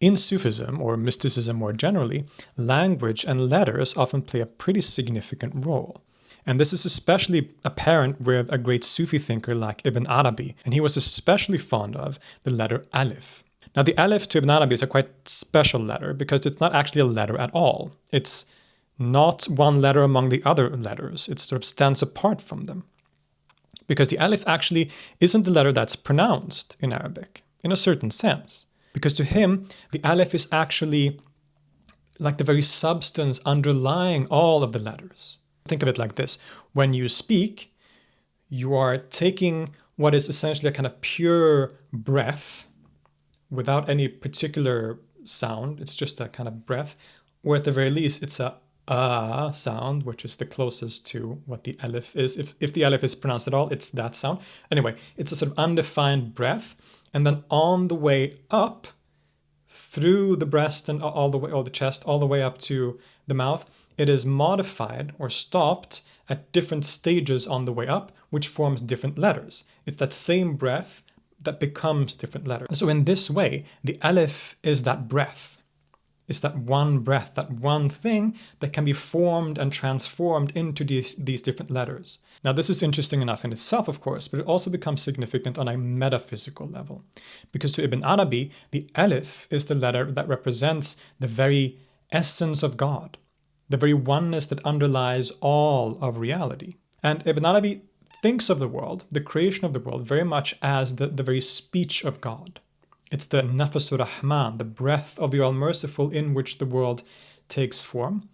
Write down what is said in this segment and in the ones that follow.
In Sufism, or mysticism more generally, language and letters often play a pretty significant role. And this is especially apparent with a great Sufi thinker like Ibn Arabi, and he was especially fond of the letter Alif. Now, the Alif to Ibn Arabi is a quite special letter because it's not actually a letter at all. It's not one letter among the other letters. It sort of stands apart from them. Because the Alif actually isn't the letter that's pronounced in Arabic, in a certain sense. Because to him, the Alif is actually like the very substance underlying all of the letters. Think of it like this. When you speak, you are taking what is essentially a kind of pure breath without any particular sound. It's just a kind of breath, or at the very least, it's a sound, which is the closest to what the Alif is. If the Alif is pronounced at all, it's that sound. Anyway, it's a sort of undefined breath. And then on the way up, through the breast and all the way, or the chest, all the way up to the mouth, it is modified or stopped at different stages on the way up, which forms different letters. It's that same breath that becomes different letters. And so in this way, the Alif is that breath. It's that one breath, that one thing that can be formed and transformed into these different letters. Now, this is interesting enough in itself, of course, but it also becomes significant on a metaphysical level. Because to Ibn Arabi, the Alif is the letter that represents the very essence of God, the very oneness that underlies all of reality. And Ibn Arabi thinks of the world, the creation of the world, very much as the very speech of God. It's the nafasur rahman, the breath of the All-Merciful in which the world takes form.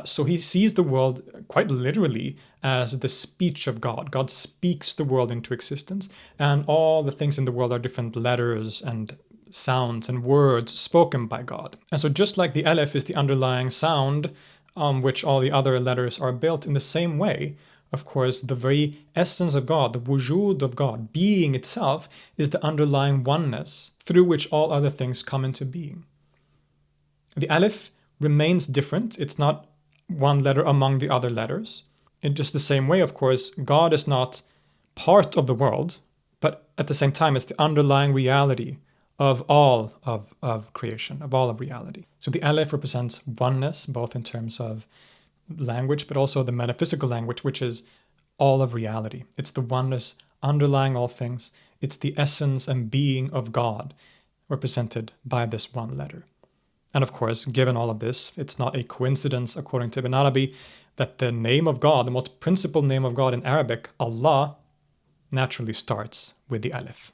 So he sees the world quite literally as the speech of God. God speaks the world into existence, and all the things in the world are different letters and sounds and words spoken by God. And so just like the Alif is the underlying sound on which all the other letters are built, in the same way, of course, the very essence of God, the wujud of God, being itself, is the underlying oneness through which all other things come into being. The Alif remains different. It's not one letter among the other letters. In just the same way, of course, God is not part of the world, but at the same time, it's the underlying reality of all of creation, of all of reality. So the Alif represents oneness, both in terms of language, but also the metaphysical language, which is all of reality. It's the oneness underlying all things. It's the essence and being of God represented by this one letter. And of course, given all of this, it's not a coincidence, according to Ibn Arabi, that the name of God, the most principal name of God in Arabic, Allah, naturally starts with the Alif.